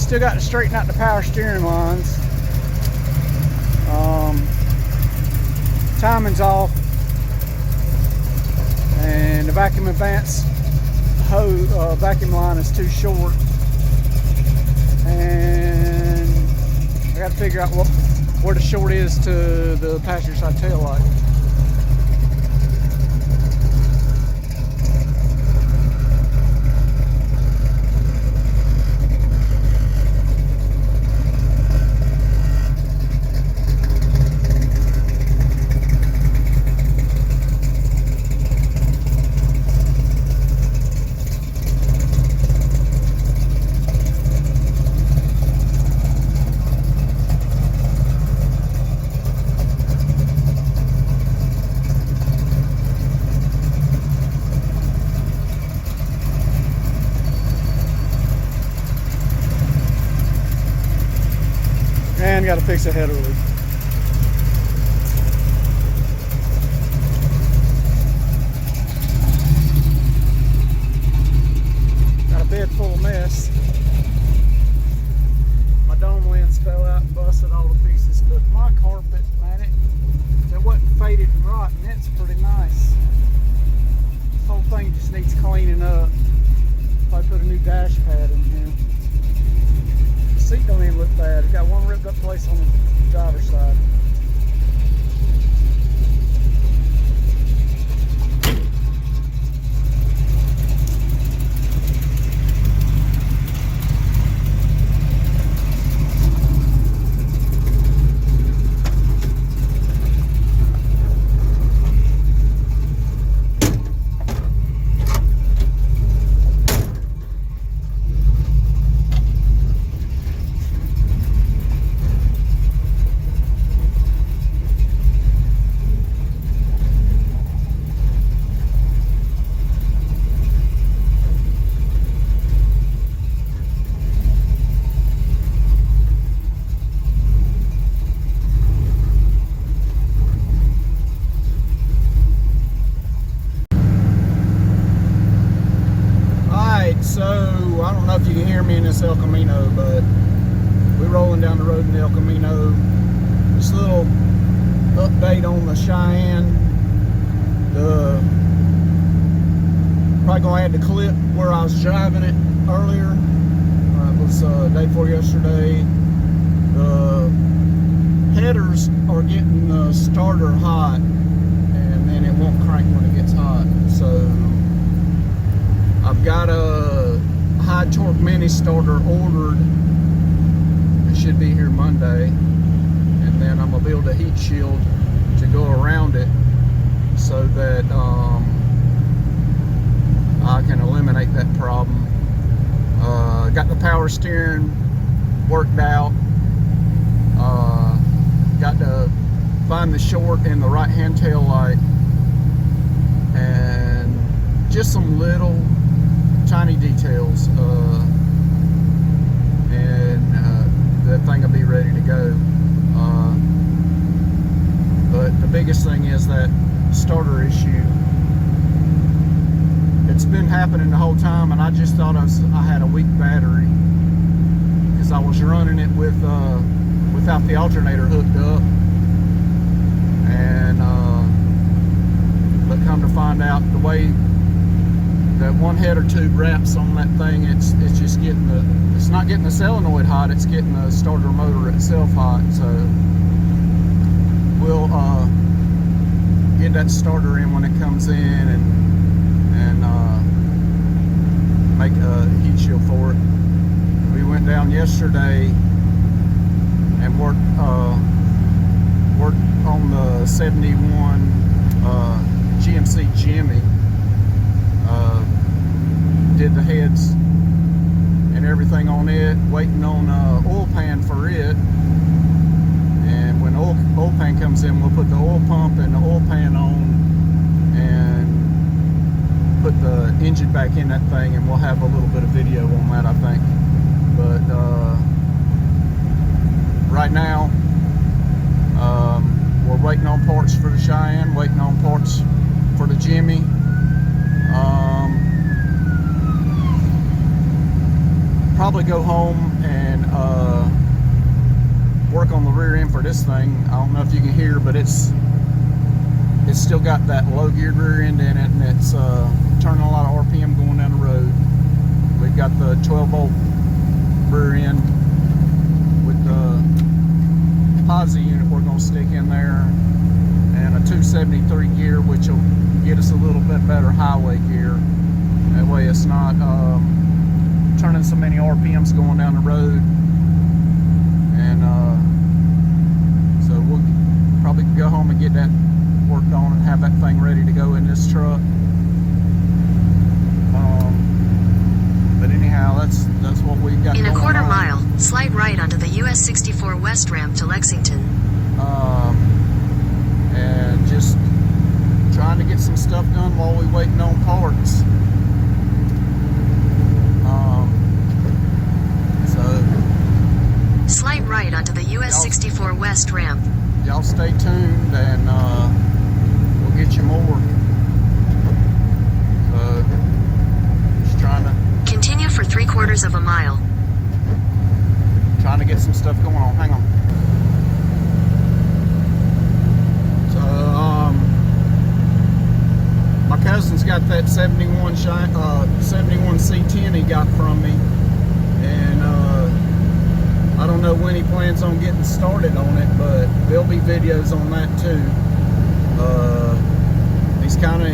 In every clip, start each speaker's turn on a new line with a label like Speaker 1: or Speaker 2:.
Speaker 1: still got to straighten out the power steering lines. Timing's off, and the vacuum advance hose vacuum line is too short, and I got to figure out where the short is to the passenger side tail light. And got to fix the header loop. Got a bed full of mess. My dome lens fell out and busted all the pieces, but my carpet, man, it wasn't faded and rotten. It's pretty nice. This whole thing just needs cleaning up. Probably put a new dash pad in here. Seat don't even look bad. It got one ripped up place on the driver's side. So, I don't know if you can hear me in this El Camino, but we're rolling down the road in the El Camino. Just a little update on the Cheyenne. Probably gonna add the clip where I was driving it earlier. It was day before yesterday. The headers are getting the starter hot, and then it won't crank when it gets hot. So I've got a high torque mini starter ordered. It should be here Monday, and then I'm gonna build a heat shield to go around it so that I can eliminate that problem. Got the power steering worked out. Got to find the short in the right hand tail light, and just some little tiny details, and that thing will be ready to go. But the biggest thing is that starter issue. It's been happening the whole time, and I just thought I had a weak battery because I was running it with without the alternator hooked up, and but come to find out, the way that one header tube wraps on that thing, it's just getting it's not getting the solenoid hot, it's getting the starter motor itself hot. So we'll get that starter in when it comes in, and make a heat shield for it. We went down yesterday and worked on the 71 GMC Jimmy. Did the heads and everything on it, waiting on oil pan for it. And when the oil pan comes in, we'll put the oil pump and the oil pan on and put the engine back in that thing, and we'll have a little bit of video on that, I think. But right now we're waiting on parts for the Cheyenne, waiting on parts for the Jimmy. Probably go home and work on the rear end for this thing. I don't know if you can hear, but it's still got that low geared rear end in it, and it's turning a lot of RPM going down the road. We've got the 12-volt rear end with the posi unit we're going to stick in there, and a 273 gear, which will get us a little bit better highway gear. That way it's not turning so many RPMs going down the road. And so we'll probably go home and get that worked on and have that thing ready to go in this truck. But anyhow, that's what we got
Speaker 2: in
Speaker 1: going
Speaker 2: a quarter
Speaker 1: on.
Speaker 2: mile, slide right onto the US 64 West ramp to Lexington.
Speaker 1: And just trying to get some stuff done while we waiting on parts. So
Speaker 2: slide right onto the US 64 West ramp.
Speaker 1: Y'all stay tuned, and we'll get you more. So just trying to
Speaker 2: continue for 3/4 of a mile.
Speaker 1: Trying to get some stuff going on. Hang on. So my cousin's got that 71 C10 he got from me, and I don't know when he plans on getting started on it, but there'll be videos on that too. He's kind of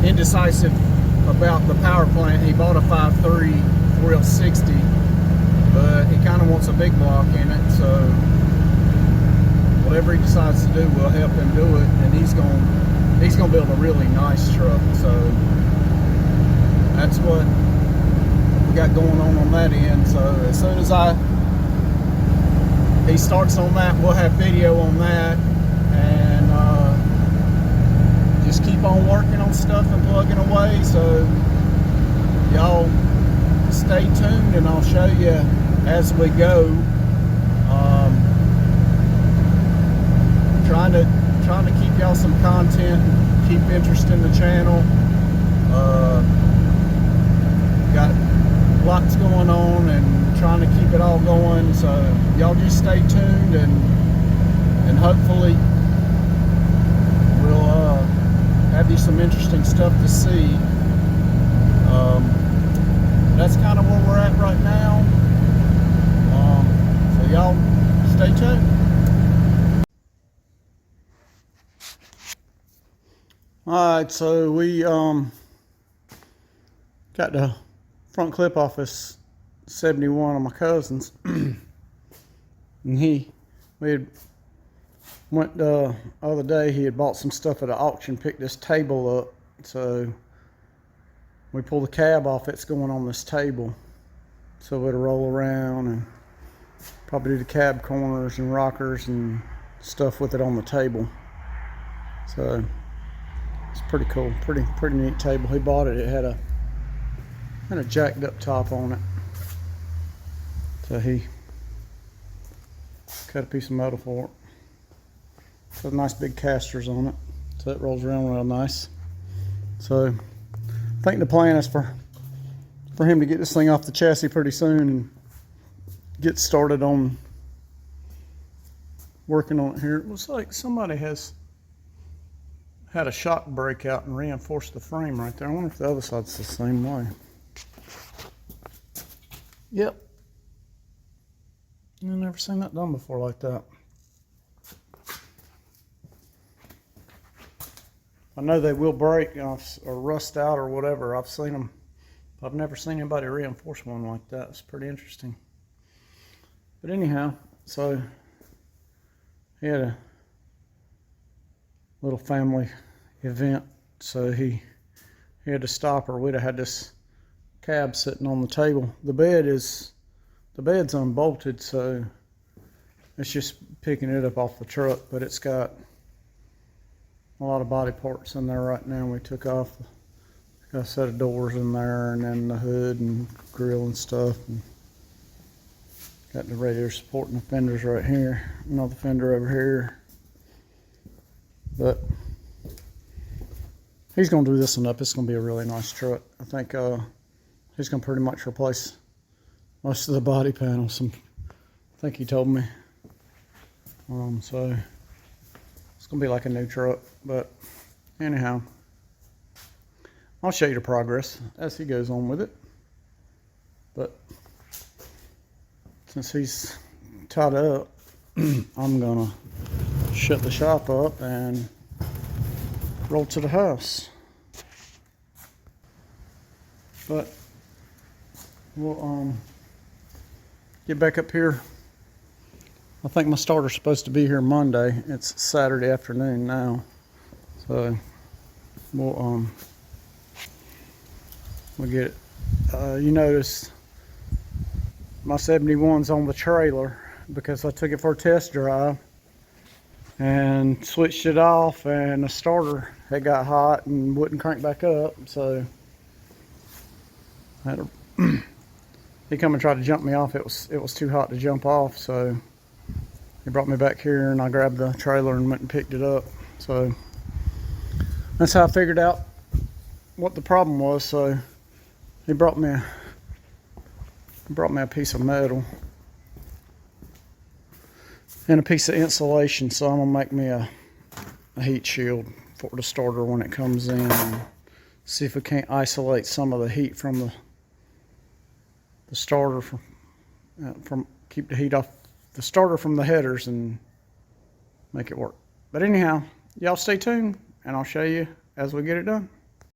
Speaker 1: indecisive about the power plant. He bought a 5.3 4L60, but he kind of wants a big block in it, so whatever he decides to do, we'll help him do it, and he's gonna build a really nice truck. So that's what we got going on that end. So as soon as he starts on that, we'll have video on that, and just keep on working on stuff and plugging away. So y'all stay tuned, and I'll show you as we go. Trying to keep y'all some content, keep interest in the channel. Got lots going on and trying to keep it all going. So y'all just stay tuned, and hopefully we'll have you some interesting stuff to see. That's kind of where we're at right now. So y'all stay tuned. Alright, so we got the front clip off this 71 of my cousin's. And we had went the other day, he had bought some stuff at an auction, picked this table up. So we pull the cab off, it's going on this table. So it'll roll around and probably do the cab corners and rockers and stuff with it on the table. So it's pretty cool, pretty neat table. He bought it, it had a jacked up top on it. So he cut a piece of metal for it. It's got nice big casters on it, so it rolls around real nice. So I think the plan is for him to get this thing off the chassis pretty soon and get started on working on it here. It looks like somebody has had a shock breakout and reinforced the frame right there. I wonder if the other side's the same way. Yep. I've never seen that done before like that. I know they will break or rust out or whatever. I've seen them. I've never seen anybody reinforce one like that. It's pretty interesting. But anyhow, so he had a little family event, so he had to stop, or we'd have had this cab sitting on the table. The bed's unbolted, so it's just picking it up off the truck, but it's got a lot of body parts in there right now. We took off got a set of doors in there, and then the hood and grill and stuff, and got the radiator supporting the fenders right here, another fender over here. But he's gonna do this one up. It's gonna be a really nice truck. I think He's gonna pretty much replace most of the body panels. I think he told me. So it's gonna be like a new truck. But anyhow, I'll show you the progress as he goes on with it. But since he's tied up, I'm gonna shut the shop up and roll to the house. But we'll get back up here. I think my starter's supposed to be here Monday. It's Saturday afternoon now, so we'll get it. You notice my 71's on the trailer because I took it for a test drive and switched it off, and the starter had got hot and wouldn't crank back up, so I had to he come and tried to jump me off. It was too hot to jump off, so he brought me back here and I grabbed the trailer and went and picked it up. So that's how I figured out what the problem was. So he brought me a piece of metal and a piece of insulation. So I'm gonna make me a heat shield for the starter when it comes in, and see if we can't isolate some of the heat from the starter from keep the heat off the starter from the headers and make it work. But anyhow, y'all stay tuned and I'll show you as we get it done.